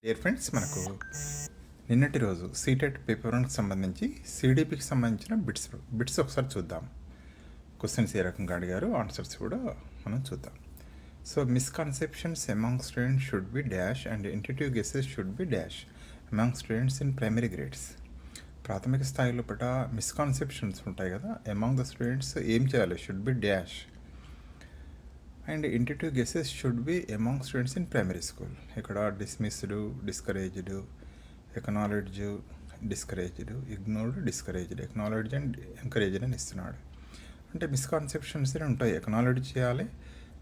Dear friends, మనకు నిన్నటి రోజు CTET పేపర్ 1కి సంబంధించి CDPకి సంబంధించిన బిట్స్ ఒకసారి చూద్దాం. క్వశ్చన్స్ ఏ రకంగా అడిగారు, ఆన్సర్స్ కూడా మనం చూద్దాం. So misconceptions among students should be dash and intuitive guesses should be dash among students in primary grades. ప్రాథమిక స్థాయిలో పట మిస్కన్సెప్షన్స్ ఉంటాయి కదా, అమాంగ్ ద స్టూడెంట్స్ ఏం చేయాలి, should be dash and intuitive guesses should be among students in primary school. ఇక్కడ dismissed, discouraged, acknowledge, discouraged, ignored, discouraged, acknowledge and encouraged అని ఇస్తున్నాడు. అంటే మిస్కాన్సెప్షన్స్ ఉంటాయి, ఎక్నాలెడ్జ్ చేయాలి,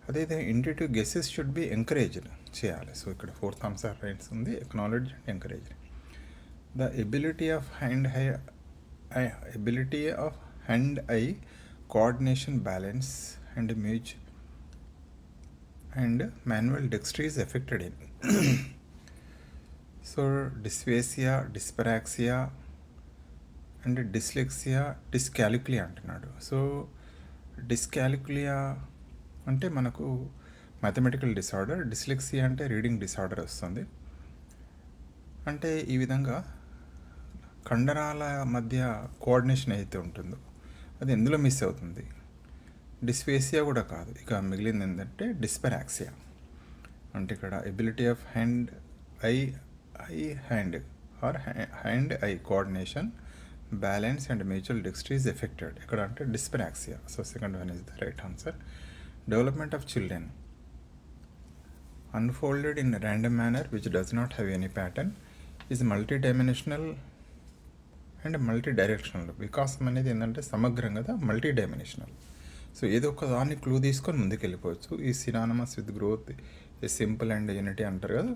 అదే intuitive guesses should be encouraged చేయాలి. సో ఇక్కడ ఫోర్త్ ఆన్సర్ రైట్స్ ఉంది, acknowledge and encouraged. The ability of hand eye coordination, balance and and manual dexterity is affected in. So dysphasia, dyspraxia and dyslexia, dyscalculia అంటున్నాడు. So dyscalculia అంటే మనకు mathematical disorder, dyslexia అంటే reading disorder వస్తుంది. అంటే ఈ విధంగా కండరాల మధ్య కోఆర్డినేషన్ అయితే ఉంటుందో అది ఎందులో మిస్ అవుతుంది. డిస్ఫేసియా కూడా కాదు, ఇక మిగిలింది ఏంటంటే డిస్పరాక్సియా. అంటే ఇక్కడ ability of hand eye coordination, balance and mutual dexterity is affected. ఇక్కడ అంటే dyspraxia. So second one is the right answer. Development of children unfolded in random manner which does not have any pattern is multi dimensional and multi directional. వికాసం అనేది ఏంటంటే సమగ్రం కదా, multi dimensional. So ఏదో ఒక దాన్ని clue తీసుకొని ముందుకు వెళ్ళిపోవచ్చు. ఈ సినానమస్ విత్ గ్రోత్, ఈ సింపుల్ అండ్ యూనిటీ అంటారు కదా,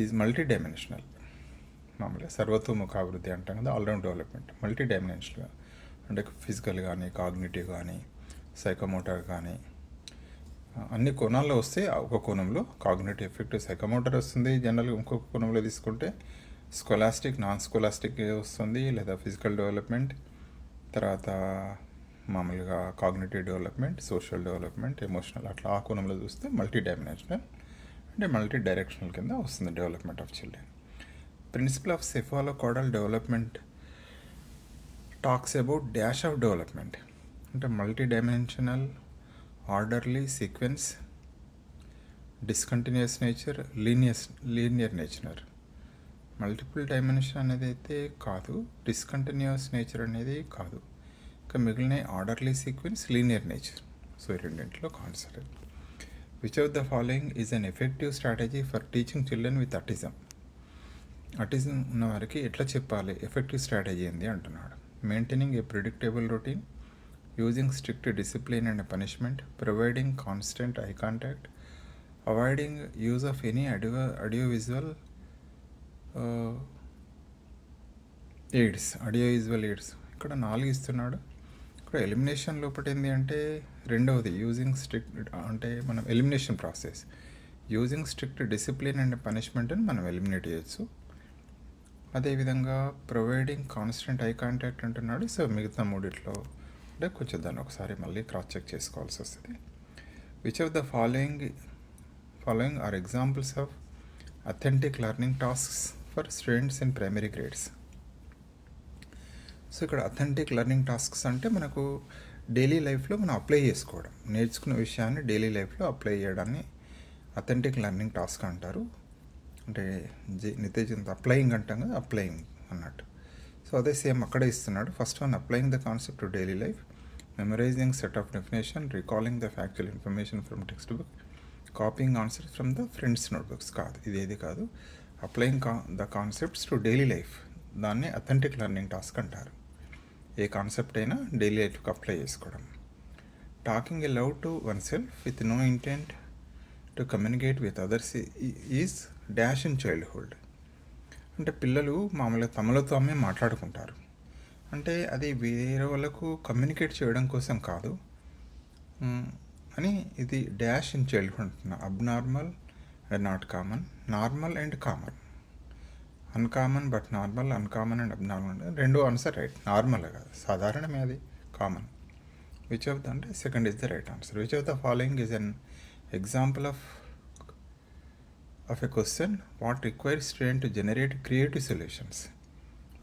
ఈజ్ మల్టీ డైమెన్షనల్. మామూలుగా సర్వతోముఖ అభివృద్ధి అంటాం కదా, ఆల్రౌండ్ డెవలప్మెంట్. మల్టీ డైమెన్షనల్ అంటే ఫిజికల్ కానీ, కాగ్నిటివ్ కానీ, సైకోమోటర్ కానీ అన్ని కోణాల్లో వస్తే ఒక కోణంలో కాగ్నిటివ్ ఎఫెక్ట్ సైకోమోటర్ వస్తుంది. జనరల్గా ఇంకొక కోణంలో తీసుకుంటే స్కోలాస్టిక్, నాన్ స్కోలాస్టిక్ వస్తుంది, లేదా ఫిజికల్ డెవలప్మెంట్, తర్వాత మామూలుగా cognitive development, social development, emotional, అట్లా ఆ కోణంలో చూస్తే మల్టీ డైమెన్షనల్ అంటే మల్టీ డైరెక్షనల్ కింద వస్తుంది development of children. Principle of cephalocaudal development talks about dash of development. అంటే multi dimensional, orderly sequence, discontinuous nature, linear nature. Multiple dimension అనేది అయితే కాదు, డిస్కంటిన్యూస్ నేచర్ అనేది కాదు. ఇక మిగిలిన orderly sequence, linear nature. So ఈ రెండింటిలో concept. Which of the following is an effective strategy for teaching children with autism. Autism ఉన్న వారికి ఎట్లా చెప్పాలి, ఎఫెక్టివ్ స్ట్రాటజీ ఏంది అంటున్నాడు. Maintaining A predictable routine, using strict discipline and punishment, providing constant eye contact, avoiding use of any audio visual AIDS. ఇక్కడ 4 ఇస్తున్నాడు. ఇక్కడ elimination లోపల ఏంటి అంటే రెండవది యూజింగ్ స్ట్రిక్ట్, అంటే మనం elimination process using strict discipline and punishment అని మనం ఎలిమినేట్ చేయొచ్చు. అదేవిధంగా ప్రొవైడింగ్ కాన్స్టెంట్ ఐ కాంటాక్ట్ అంటున్నాడు. సో మిగతా మూడిట్లో అంటే కొంచెం దాన్ని ఒకసారి మళ్ళీ క్రాస్ చెక్ చేసుకోవాల్సి వస్తుంది. Which of the following are examples of authentic learning tasks for students in primary grades. So ఇక్కడ అథెంటిక్ లెర్నింగ్ టాస్క్స్ అంటే మనకు డైలీ లైఫ్లో మనం అప్లై చేసుకోవడం, నేర్చుకున్న విషయాన్ని డైలీ లైఫ్లో అప్లై చేయడాన్ని అథెంటిక్ లెర్నింగ్ టాస్క్ అంటారు. అంటే నిత్య జీవితం అప్లయింగ్ అంటాం కదా, అప్లయింగ్ అన్నట్టు. సో అదే సేమ్ అక్కడే ఇస్తున్నాడు. First one applying the concept to daily life, memorising set of definition, recalling the factual information from text book, copying answers from the friends notebooks. కాదు, ఇదేది కాదు. Applying the concepts to daily life, దాన్ని authentic learning task అంటారు. ఏ concept అయినా daily లైఫ్కి apply చేసుకోవడం. Talking aloud to oneself with no intent to communicate with others is dash in childhood. అంటే పిల్లలు మామూలుగా తమలో తామే మాట్లాడుకుంటారు, అంటే అది వేరే వాళ్ళకు కమ్యూనికేట్ చేయడం కోసం కాదు అని ఇది డాష్ ఇన్ చైల్డ్హుడ్ అంటున్నా. Abnormal and not common, normal and common. Uncommon but normal, uncommon and abnormal. రెండు ఆన్సర్ రైట్. నార్మల్ కాదు, సాధారణమే, అది కామన్. విచ్ ఆఫ్ ద అంటే second is the right answer. Which of the following is an example of of a question, what requires student to generate creative solutions?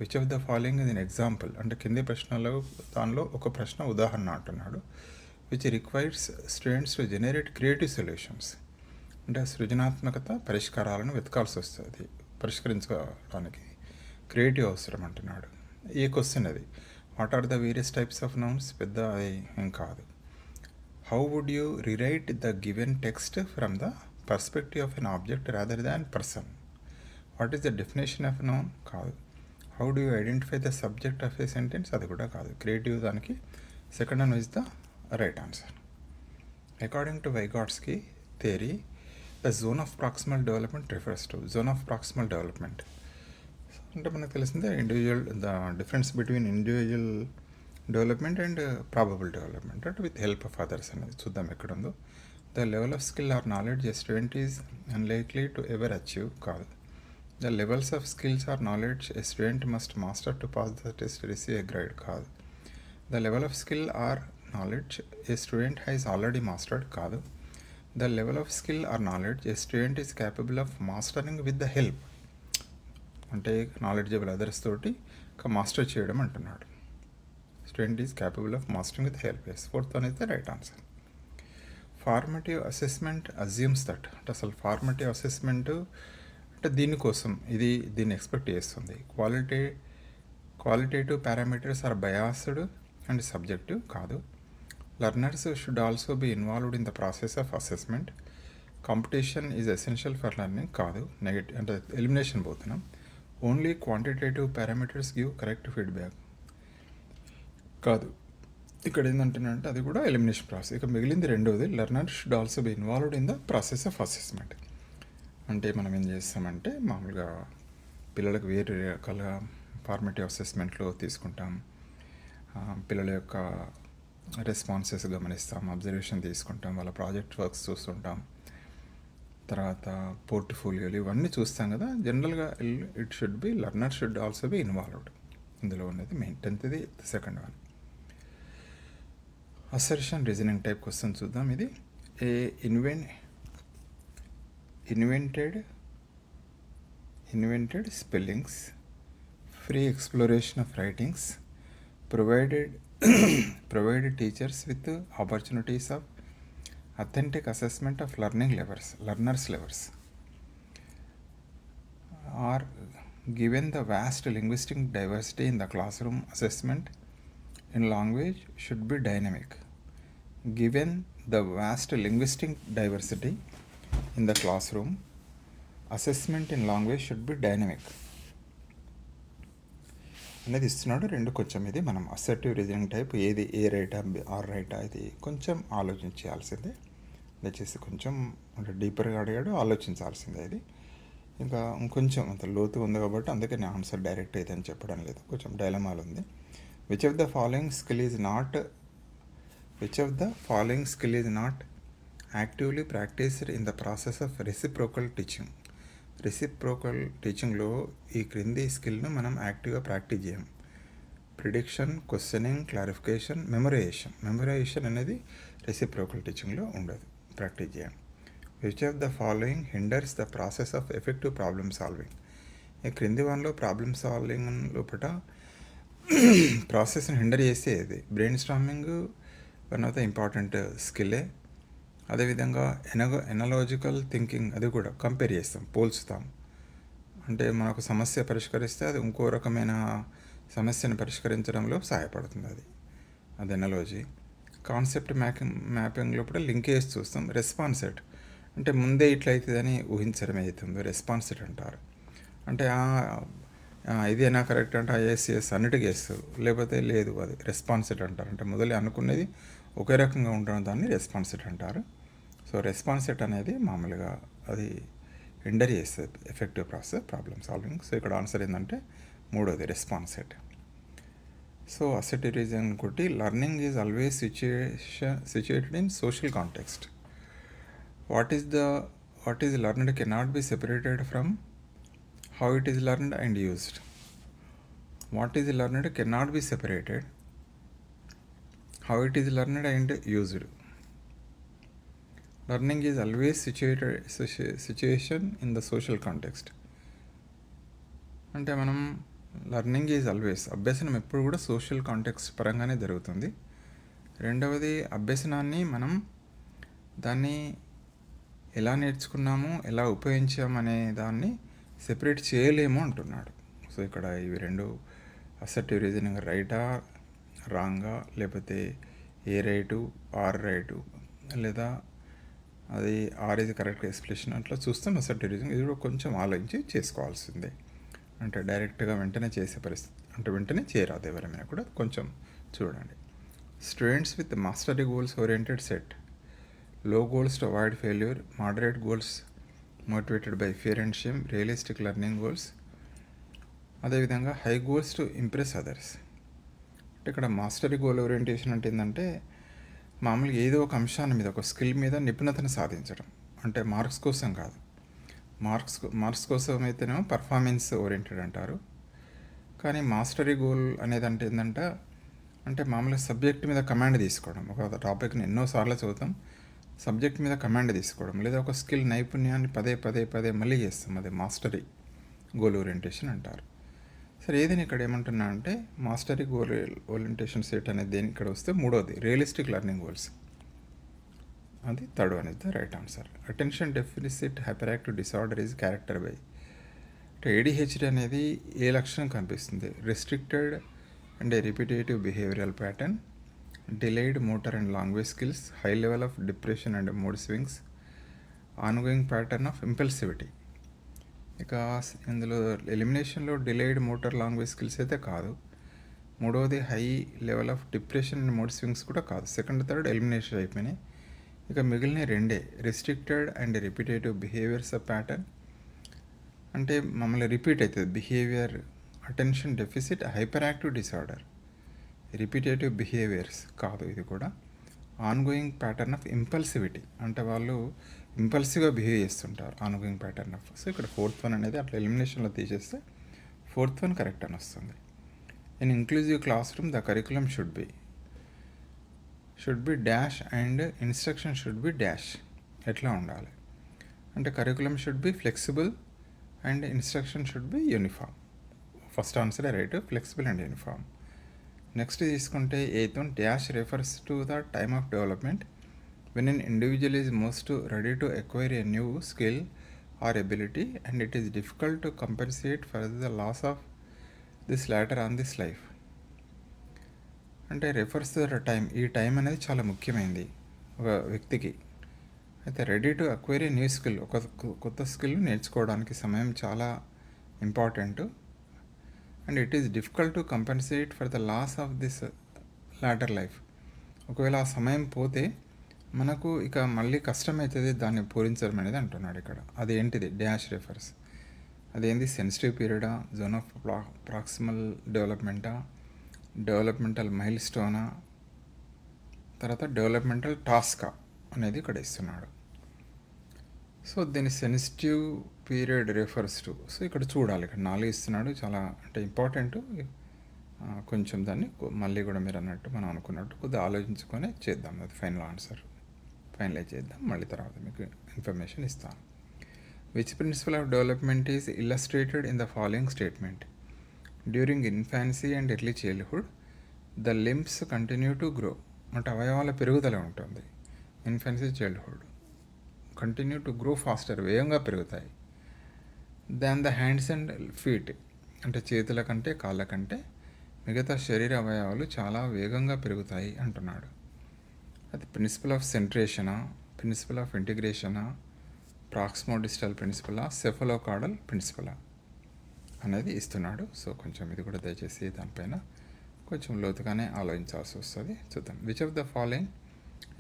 Which of the following is an example అంటే కింది ప్రశ్నలో దానిలో ఒక ప్రశ్న ఉదాహరణ అంటున్నాడు. Which requires students to generate creative solutions అంటే సృజనాత్మకత పరిష్కారాలను వెతకాల్సి వస్తుంది, పరిష్కరించుకోవడానికి క్రియేటివ్ అవసరం అంటున్నాడు. ఏ క్వశ్చన్ అది. What are the various types of nouns, పెద్ద అది ఏం కాదు. How would you rewrite the given text from the perspective of an object rather than person. What is the definition of noun కాదు. How do you identify the subject of a sentence, అది కూడా కాదు. Creative దానికి second one is the right answer. According to Vygotsky theory, the zone of proximal development refers to zone of proximal development అంటే మనకు తెలిసిందే individual, the difference between individual development and probable development అంటే with help of others అనేది. చూద్దాం ఎక్కడ ఉందో. The level of skill or knowledge a student is unlikely to ever achieve కాదు. The levels of skills or knowledge a student must master to pass the test receive a grade కాదు. The level of skill or knowledge a student has already mastered కాదు. The level of skill or knowledge a student is capable of mastering with the help అంటే knowledgeable others తోటి master చేయడం అంటున్నాడు. Student is capable of mastering with help. Yes, fourth one is the right answer. Formative assessment assumes that అంటే అసలు formative assessment అంటే దీనికోసం దీన్ని expect చేస్తుంది. Qualitative parameters are biased and subjective కాదు. Learners should also be involved in the process of assessment. Competition is essential for learning కాదు. Negative అంటే elimination పోతున్నాం. Only quantitative parameters give correct feedback కాదు. ఇక్కడ ఏంటంటే అది కూడా ఎలిమినేషన్ ప్రాసెస్. ఇక మిగిలింది రెండోది, learner should also be involved in the process of assessment. అంటే మనం ఏం చేస్తామంటే మామూలుగా పిల్లలకు వేరే రకాల ఫార్మేటివ్ అసెస్మెంట్లో తీసుకుంటాం. పిల్లల యొక్క రెస్పాన్సెస్ గమనిస్తాం, అబ్జర్వేషన్ తీసుకుంటాం, వాళ్ళ ప్రాజెక్ట్ వర్క్స్ చూస్తుంటాం, తర్వాత పోర్ట్ఫోలియోలు ఇవన్నీ చూస్తాం కదా. జనరల్గా it should be learner should also be involved. ఇందులో ఉన్నది main 10th second one. Assertion reasoning type question చూద్దాం. ఇది A invented spellings, free exploration of writings, provided teachers with opportunities of authentic assessment of learners levels are given the vast linguistic diversity in the classroom. Assessment in language should be dynamic. Given the vast linguistic diversity in the classroom, assessment in language should be dynamic అనేది ఇస్తున్నాడు. రెండు కొంచెం ఇది మనం assertive reasoning type ఏది ఏ రైటా are రైటా ఇది కొంచెం ఆలోచించాల్సిందే. దయచేసి కొంచెం అంటే డీపర్గా అడిగాడు, ఆలోచించాల్సిందే ఇది. ఇంకా ఇంకొంచెం అంత లోతు ఉంది కాబట్టి అందుకే నేను ఆన్సర్ డైరెక్ట్ అయితే అని చెప్పడం లేదు, కొంచెం డైలమాలు ఉంది. Which of the following skill is not actively practised in the process of reciprocal teaching. Reciprocal టీచింగ్లో ఈ క్రింది స్కిల్ను మనం యాక్టివ్గా ప్రాక్టీస్ చేయం. ప్రిడిక్షన్, క్వశ్చనింగ్, క్లారిఫికేషన్, మెమరైజేషన్ అనేది రెసిప్రోకల్ టీచింగ్లో ఉండదు, ప్రాక్టీస్ చేయం. Which of the following hinders the process of effective problem solving. ఈ క్రింది వన్లో ప్రాబ్లమ్ సాల్వింగ్ లోపల ప్రాసెస్ని హిండర్ చేసేది brainstorming one of the important స్కిల్లే. అదేవిధంగా ఎనలాజికల్ థింకింగ్, అది కూడా కంపేర్ చేస్తాం, పోల్చుతాం. అంటే మనకు సమస్య పరిష్కరిస్తే అది ఇంకో రకమైన సమస్యను పరిష్కరించడంలో సహాయపడుతుంది, అది ఎనాలజీ. కాన్సెప్ట్ మ్యాపింగ్ లోపల లింకేజ్ చూస్తాం. రెస్పాన్సెట్ అంటే ముందే ఇట్లయితుందని ఊహించడం అవుతుందో రెస్పాన్సెట్ అంటారు. అంటే ఇది అయినా కరెక్ట్ అంటే ఎస్ అన్నిటికీ వేస్తారు, లేకపోతే లేదు, అది రెస్పాన్సెట్ అంటారు. అంటే మొదలే అనుకునేది ఒకే రకంగా ఉండడం దాన్ని రెస్పాన్సెట్ అంటారు. సో రెస్పాన్సెట్ అనేది మామూలుగా అది హిండర్ చేస్తుంది effective process problem solving. So ఇక్కడ ఆన్సర్ ఏంటంటే మూడోది రెస్పాన్సెట్. సో అసెటివ్ రీజన్ ఇంకోటి, learning is always situated in social context. What is learned cannot be separated from how it is learned and used. What is learned cannot be separated how it is learned and used. Learning is always situation in the social context. అంటే మనం learning is always, అభ్యసనం ఎప్పుడు కూడా social context పరంగానే జరుగుతుంది. రెండవది, అభ్యసనాన్ని మనం దాన్ని ఎలా నేర్చుకున్నాము, ఎలా ఉపయోగించాము అనే దాన్ని సెపరేట్ చేయలేము అంటున్నాడు. సో ఇక్కడ ఇవి రెండు అసర్టివ్ రీజనింగ్ రైటా రాంగా, లేకపోతే ఏ రైటు ఆర్ రైటు, లేదా అది ఆర్ ఇది కరెక్ట్ ఎక్స్ప్లెనేషన్, అట్లా చూస్తాం అసర్టివ్ రీజనింగ్. ఇది కూడా కొంచెం ఆలోచించి చేసుకోవాల్సిందే. అంటే డైరెక్ట్గా వెంటనే చేసే పరిస్థితి, అంటే వెంటనే చేయరాదు ఎవరైనా కూడా, కొంచెం చూడండి. Students with mastery goals oriented set, low goals to avoid failure, moderate goals motivated by fear and shame, realistic learning goals, అదేవిధంగా high goals to impress others. అంటే ఇక్కడ మాస్టరీ గోల్ ఓరియంటేషన్ అంటే ఏంటంటే మామూలుగా ఏదో ఒక అంశాన్ని మీద, ఒక స్కిల్ మీద నిపుణతను సాధించడం, అంటే మార్క్స్ కోసం కాదు. మార్క్స్ కోసం అయితేనేమో పర్ఫార్మెన్స్ ఓరియంటెడ్ అంటారు. కానీ మాస్టరీ గోల్ అనేది అంటే ఏంటంటే, అంటే మామూలుగా సబ్జెక్ట్ మీద కమాండ్ తీసుకోవడం. ఒక టాపిక్ని ఎన్నోసార్లు చదువుతాం, సబ్జెక్ట్ మీద కమాండ్ తీసుకోవడం, లేదా ఒక స్కిల్ నైపుణ్యాన్ని పదే పదే పదే మళ్ళీ చేస్తాం, అది మాస్టరీ గోల్ ఓరియంటేషన్ అంటారు. సరే, ఏదైనా ఇక్కడ ఏమంటున్నా అంటే మాస్టరీ గోల్ ఓరియంటేషన్ సెట్ అనేది దేని ఇక్కడ వస్తే మూడోది రియలిస్టిక్ లెర్నింగ్ గోల్స్, అది third one is the right answer. Attention deficit hyper active disorder is character by, అంటే ఏడిహెచ్డి అనేది ఏ లక్షణం కనిపిస్తుంది? Restricted and repetitive behavioural pattern, delayed motor and language skills, high level of depression and mood swings, ongoing pattern of impulsivity. ఇక ఇందులో ఎలిమినేషన్లో delayed motor language skills అయితే కాదు. మూడవది high level of depression and mood swings కూడా కాదు. Second third elimination అయిపోయినాయి. ఇక మిగిలిన రెండే, restricted and repetitive behaviours pattern, అంటే మమ్మల్ని రిపీట్ అవుతుంది behaviour, attention deficit hyper active disorder, repetitive behaviours కాదు ఇది కూడా. ఆన్గోయింగ్ ప్యాటర్న్ ఆఫ్ ఇంపల్సివిటీ, అంటే వాళ్ళు ఇంపల్సివ్గా బిహేవ్ చేస్తుంటారు, ఆన్గోయింగ్ ప్యాటర్న్ ఆఫ్. సో ఇక్కడ ఫోర్త్ వన్ అనేది అట్లా ఎలిమినేషన్లో తీసేస్తే ఫోర్త్ వన్ కరెక్ట్ అని వస్తుంది. In inclusive class room the curriculum should be dash and instruction should be dash. ఎట్లా ఉండాలి అంటే curriculum should be flexible and instruction should be uniform. First ఆన్సరే right, flexible and uniform. Next తీసుకుంటే eighth one, dash refers to the time of development when an individual is most ready to acquire a new skill or ability and it is difficult to compensate for the loss of this latter on this life. అంటే refers to the time, ఈ time అనేది చాలా ముఖ్యమైనది ఒక వ్యక్తికి. అయితే ready to acquire a new skill, ఒక కొత్త స్కిల్ నేర్చుకోవడానికి సమయం చాలా important. And it is difficult to compensate for the loss of this later life. ఒకవేళ ఆ సమయం పోతే మనకు ఇక మళ్ళీ కష్టమవుతుంది దాన్ని పూరించడం అనేది అంటున్నాడు ఇక్కడ. అదేంటిది డాష్ రెఫర్స్, అదేంటి సెన్సిటివ్ పీరియడా, జోన్ ఆఫ్ ప్రాక్సిమల్ డెవలప్మెంటా, డెవలప్మెంటల్ మైల్ స్టోనా, తర్వాత డెవలప్మెంటల్ టాస్కా అనేది ఇక్కడ ఇస్తున్నాడు. సో దీని sensitive period refers to, so ఇక్కడ చూడాలి, ఇక్కడ 4 ఇస్తున్నాడు, చాలా అంటే ఇంపార్టెంట్. కొంచెం దాన్ని మళ్ళీ కూడా మీరు అన్నట్టు మనం అనుకున్నట్టు కొద్దిగా ఆలోచించుకొని చేద్దాం, అది ఫైనల్ ఆన్సర్ ఫైనలైజ్ చేద్దాం, మళ్ళీ తర్వాత మీకు ఇన్ఫర్మేషన్ ఇస్తాను. Which principle of development is illustrated in the following statement? During infancy and early childhood the limbs continue to grow, అంటే అవయవాల పెరుగుదల ఉంటుంది. Infancy childhood continue to grow faster, వేగంగా పెరుగుతాయి. Than the hands and feet, అంటే చేతుల కంటే కాళ్ళ కంటే మిగతా శరీర అవయవాలు చాలా వేగంగా పెరుగుతాయి అంటున్నాడు. అది ప్రిన్సిపల్ ఆఫ్ సెంట్రేషనా, ప్రిన్సిపల్ ఆఫ్ ఇంటిగ్రేషనా, ప్రాక్సిమోడిస్టల్ ప్రిన్సిపలా, సెఫలోకార్డల్ ప్రిన్సిపలా అనేది ఇస్తున్నాడు. సో కొంచెం ఇది కూడా దయచేసి దానిపైన కొంచెం లోతుగానే ఆలోచించాల్సి వస్తుంది. చూద్దాం. Which of the following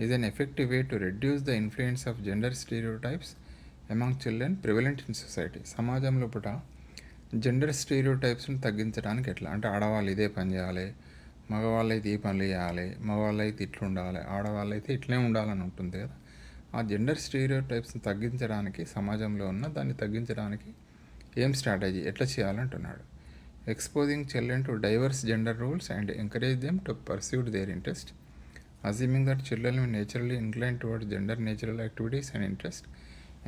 is an effective way to reduce the influence of gender stereotypes among children prevalent in society? సమాజంలో పూట జెండర్ స్టీరియోటైప్స్ని తగ్గించడానికి ఎట్లా, అంటే ఆడవాళ్ళు ఇదే పని చేయాలి, మగవాళ్ళు అయితే ఈ పనులు చేయాలి, మగవాళ్ళు అయితే ఇట్లా ఉండాలి, ఆడవాళ్ళు అయితే ఇట్లే ఉండాలని ఉంటుంది కదా. ఆ జెండర్ స్టీరియోటైప్స్ని తగ్గించడానికి, సమాజంలో ఉన్న దాన్ని తగ్గించడానికి ఏం స్ట్రాటజీ, ఎట్లా చేయాలంటున్నాడు. Exposing children to diverse gender rules and encourage them to pursuit their interest, assuming that children will naturally inclined towards gender natural activities and interest,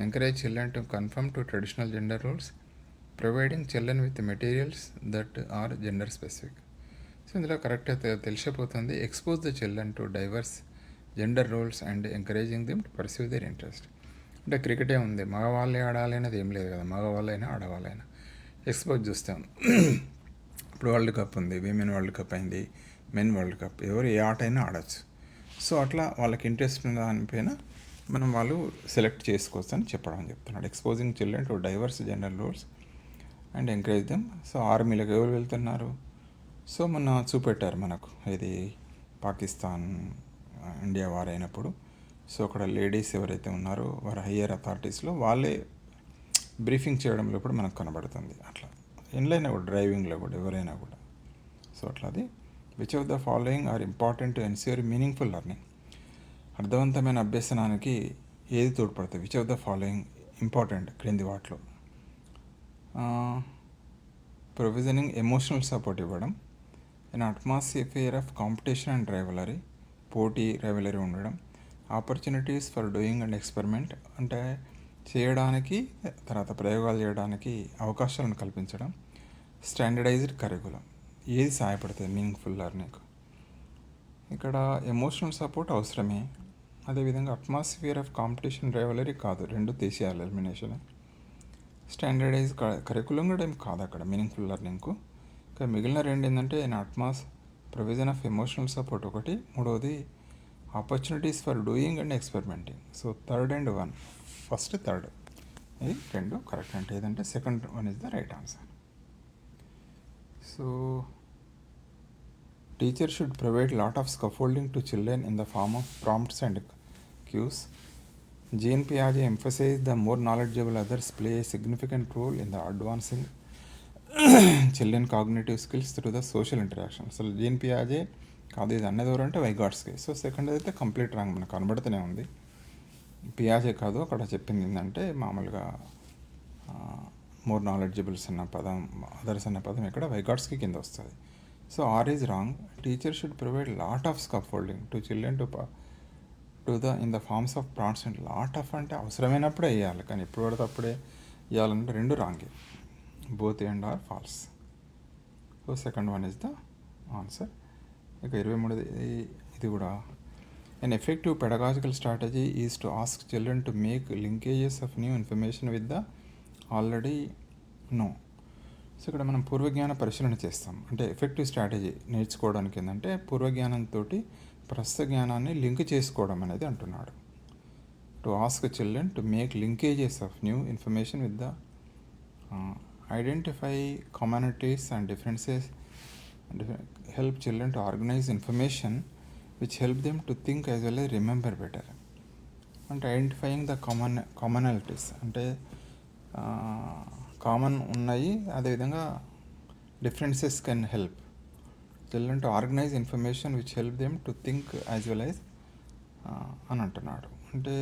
encourage children to conform to traditional gender roles, providing children with materials that are gender specific. So ఇందులో కరెక్ట్గా తెలిసిపోతుంది. Expose the children to diverse gender roles and encouraging them to perceive their interest. అంటే క్రికెటే ఉంది, మగవాళ్ళే ఆడాలి అనేది ఏం లేదు కదా, మగవాళ్ళైనా ఆడవాళ్ళైనా ఎక్స్పోజ్ చూస్తాం. ఇప్పుడు వరల్డ్ కప్ ఉంది, విమెన్ వరల్డ్ కప్ అయింది, మెన్ వరల్డ్ కప్, ఎవరు ఏ ఆట అయినా ఆడచ్చు. సో అట్లా వాళ్ళకి ఇంట్రెస్ట్ ఉన్న దానిపైన మనం వాళ్ళు సెలెక్ట్ చేసుకోవచ్చు అని చెప్తున్నాడు. Exposing children to diverse gender roles and encourage them. So ఆర్మీలకు ఎవరు వెళ్తున్నారు? సో మొన్న చూపెట్టారు మనకు, ఇది పాకిస్తాన్ ఇండియా వార్ అయినప్పుడు. సో అక్కడ లేడీస్ ఎవరైతే ఉన్నారో వారు హయ్యర్ అథారిటీస్లో వాళ్ళే బ్రీఫింగ్ చేయడంలో కూడా మనకు కనబడుతుంది. అట్లా ఎన్లైనా కూడా, డ్రైవింగ్లో కూడా, ఎవరైనా కూడా. సో అట్లా అది which of the following are important to ensure meaningful learning. అర్థవంతమైన అభ్యసనానికి ఏది తోడ్పడుతుంది? Which of the following important క్రింది వాటిలో? ప్రొవిజనింగ్ ఎమోషనల్ సపోర్ట్ ఇవ్వడం, in atmosphere of competition and rivalry, పోటీ రైవలరీ ఉండడం, opportunities for doing and experiment, అంటే చేయడానికి తర్వాత ప్రయోగాలు చేయడానికి అవకాశాలను కల్పించడం, స్టాండర్డైజ్డ్ కరికులం. ఏది సహాయపడుతుంది మీనింగ్ఫుల్ లెర్నింగ్? ఇక్కడ ఎమోషనల్ సపోర్ట్ అవసరమే, అదేవిధంగా అట్మాస్ఫియర్ ఆఫ్ కాంపిటీషన్ రైవలరీ కాదు, రెండు తీసేయాలి, ఎలిమినేషన్. స్టాండర్డైజ్ కరికులం కూడా ఏం కాదు అక్కడ మీనింగ్ఫుల్ లెర్నింగ్కు. ఇంకా మిగిలిన రెండు ఏంటంటే ప్రొవిజన్ ఆఫ్ ఎమోషనల్ సపోర్ట్ ఒకటి, మూడవది opportunities for doing and experimenting. So third and one, first third, ఇది రెండు కరెక్ట్. అంటే ఏదంటే second one is the right answer. So teacher should provide lot of scaffolding to children in the form of prompts and cues. Jean Piaget emphasized the more knowledgeable others play a significant role in the advancing children cognitive skills through the social interaction. So Jean పియాజే కాదు, ఇది అన్నది ఎవరంటే Vygotsky. So second అయితే complete wrong, మనకు కనబడుతూనే ఉంది. పియాజే కాదు, అక్కడ చెప్పింది ఏంటంటే మామూలుగా మోర్ నాలెడ్జబుల్స్ అన్న పదం, అదర్స్ అన్న పదం ఇక్కడ వైగాట్స్కి కింద వస్తుంది. So R is wrong. Teacher should provide lot of scaffolding to children in the forms of prompts and lot of అంటే అవసరమైనప్పుడే వేయాలి, కానీ ఎప్పుడు పడితే అప్పుడే వేయాలంటే రెండు రాంగే, both and R false. So second one is the answer. ఇక 23 ఇది కూడా, an effective pedagogical strategy is to ask children to make linkages of new information with the already know. So ఇక్కడ మనం పూర్వజ్ఞాన పరిశీలన చేస్తాం. అంటే ఎఫెక్టివ్ స్ట్రాటజీ నేర్చుకోవడానికి ఏంటంటే పూర్వజ్ఞానంతో ప్రస్తుత జ్ఞానాన్ని లింక్ చేసుకోవడం అనేది అంటున్నాడు. To ask children to make linkages of new information with the identify commonalities and differences, help children to organize information which help them to think as well as remember better. అంటే identifying the commonalities, అంటే common ఉన్నాయి, అదేవిధంగా differences can help children to organize information which help them to think as well as అని అంటున్నాడు. అంటే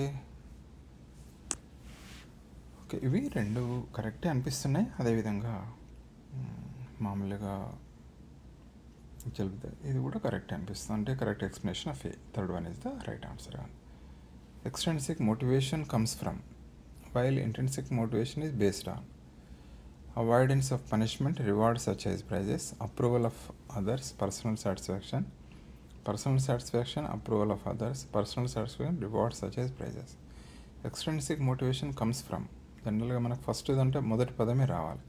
okay, ఇవి రెండు కరెక్టే అనిపిస్తున్నాయి. అదేవిధంగా మామూలుగా చెల్పుతాయి, ఇది కూడా కరెక్ట్ అనిపిస్తుంది. అంటే correct explanation of A, third one is the right answer. Extrinsic motivation comes from, while intrinsic motivation is based on avoidance of punishment, rewards such as prizes, approval of others, personal satisfaction, approval of others, personal satisfaction, rewards such as prizes. Extrinsic motivation comes from, జనరల్గా మనకు first అంటే మొదటి పదమే రావాలి.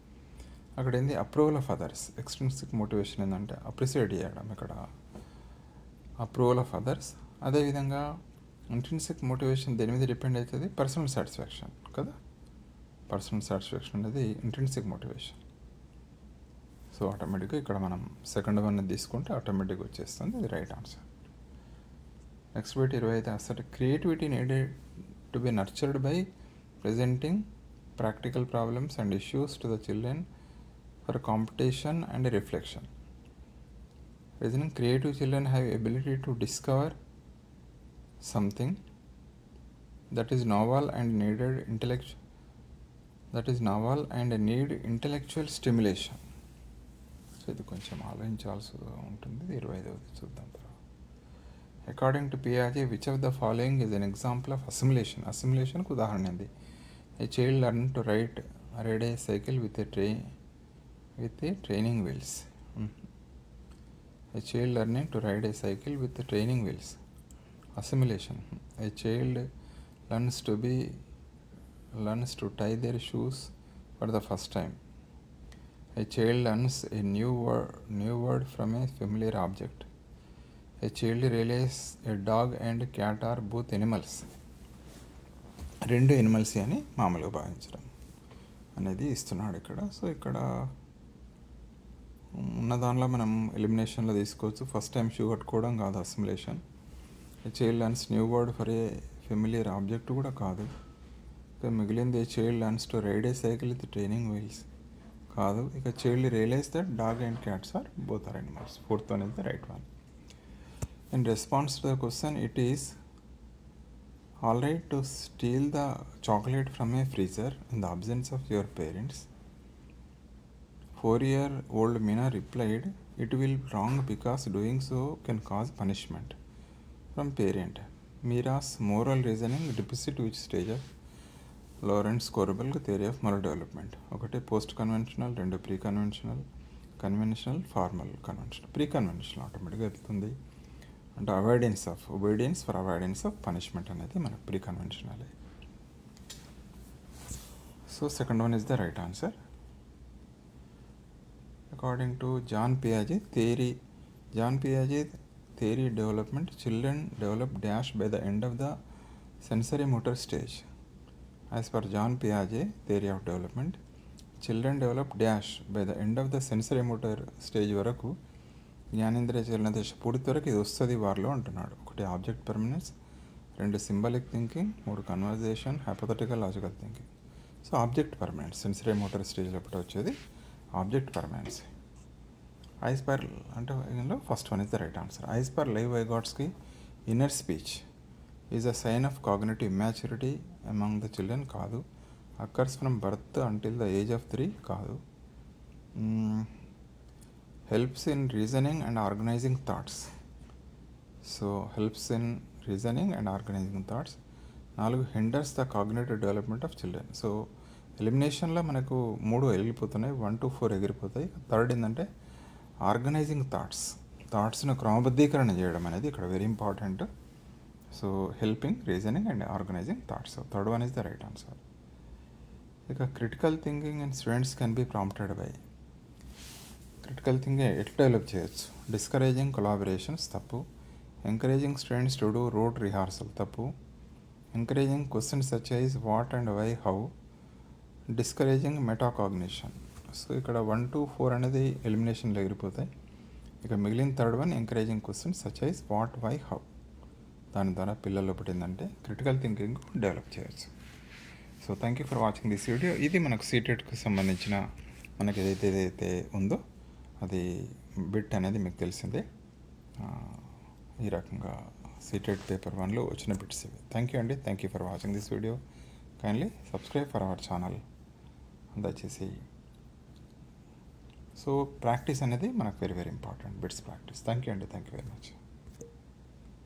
అక్కడ ఏంది approval of others. Extrinsic motivation ఏంటంటే appreciate చేయడం, ఇక్కడ అప్రూవల్ ఆఫ్ అదర్స్. అదేవిధంగా ఇంట్రిన్సిక్ మోటివేషన్ దేని మీద డిపెండ్ అవుతుంది? పర్సనల్ సాటిస్ఫాక్షన్ కదా. పర్సనల్ సాటిస్ఫాక్షన్ అనేది ఇంట్రిన్సిక్ మోటివేషన్. సో ఆటోమేటిక్గా ఇక్కడ మనం సెకండ్ వన్ తీసుకుంటే ఆటోమేటిక్గా వచ్చేస్తుంది, ఇది రైట్ ఆన్సర్. నెక్స్ట్ బయట 25 అసలు creativity needed to be nurtured by presenting practical problems and issues to the children for competition and reflection. Reasoning creative children have ability to discover something that is novel and needed need intellectual stimulation. So ఇది కొంచెం ఆలోచించాల్సి ఉంటుంది. 25వ చూద్దాం తర్వాత. According to Piaget, which of the following is an example of assimilation? Assimilation కు ఉదాహరణ ఏంది? A child learned to ride a cycle with a training wheels. A child learning to ride a cycle with the training wheels. Assimilation. A child learns to tie their shoes for the first time. A child learns a new word from a familiar object. A child realizes a dog and cat are both animals. రెండు animals అని మామూలుగా భావించడం అనేది ఇస్తున్నాడు ఇక్కడ. So ఇక్కడ ఉన్న దానిలో మనం ఎలిమినేషన్లో తీసుకోవచ్చు. ఫస్ట్ టైం షూ కట్టుకోవడం కాదు assimilation. A child learns new word for a familiar object కూడా కాదు. ఇక మిగిలింది a child learns to ride a cycle with training wheels కాదు. ఇక child realise that dog and cats are both are animals. Fourth one is the right one. In response to the question, it is alright to steal the chocolate from a freezer in the absence of your parents. 4-year-old Meena replied, it will be wrong because doing so can cause punishment from parent. Meera's moral reasoning depicts which stage of Lawrence Korbel theory of moral development. ఒకటి post conventional, రెండు pre conventional, conventional, formal, conventional. Pre conventional ఆటోమేటిక్గా వెళ్తుంది. అంటే obedience for avoidance of punishment అనేది మనకు ప్రీ కన్వెన్షనలే. So second one is the right answer. According to John Piaget theory development, children develop dash by the end of the sensory motor stage. As per John Piaget theory of development, children develop dash by the end of the sensory motor stage వరకు, జ్ఞానేంద్రియ చలన దశ పూర్తి వరకు ఇది వస్తుంది వారిలో అంటున్నాడు. ఒకటి ఆబ్జెక్ట్ పర్మనెన్స్, రెండు సింబాలిక్ థింకింగ్, మూడు conversation, hypothetical logical thinking. So object permanence sensory motor స్టేజ్లో ఒకటి వచ్చేది ఆబ్జెక్ట్ పర్మనెన్స్. ఐస్ పర్ అంటే ఇందులో first one is the right answer. As per Lev Vygotsky inner speech is a sign of cognitive immaturity among the children కాదు. Occurs from birth until the age of 3 కాదు. helps in reasoning and organizing thoughts. So helps in reasoning and organizing thoughts. 4 hinders the cognitive development of children. So ఎలిమినేషన్లో మనకు 3 వెళ్ళిపోతున్నాయి, 1 to 4 ఎగిరిపోతాయి. Third ఏంటంటే organizing థాట్స్ను క్రమబద్ధీకరణ చేయడం అనేది ఇక్కడ very important. So helping reasoning and organizing thoughts. Third one is the right answer. ఇక critical thinking and students can be prompted by. Critical thinking ఎట్లా డెవలప్ చేయొచ్చు? డిస్కరేజింగ్ కొలాబరేషన్స్ తప్పు, encouraging students to do rote rehearsal తప్పు, encouraging questions such as what and why how, discouraging metacognition. So ఇక్కడ 1 to 4 అనేది ఎలిమినేషన్లో ఎగిరిపోతాయి. ఇక మిగిలిన third one encouraging questions such as what, why, how. దాని ద్వారా పిల్లల్లో పట్టిందంటే క్రిటికల్ థింకింగ్ డెవలప్ చేయొచ్చు. So thank you for watching this video. ఇది మనకు CTETకి సంబంధించిన మనకి ఏదైతే ఉందో అది బిట్ అనేది మీకు తెలిసిందే. ఈ రకంగా CTET పేపర్ 1లో వచ్చిన బిట్స్ ఇవి. థ్యాంక్ యూ అండి. Thank you for watching this video. Kindly subscribe for our channel దయచేసి. సో ప్రాక్టీస్ అనేది మనకు very very important, bits practice. Thank you అండి. Thank you very much.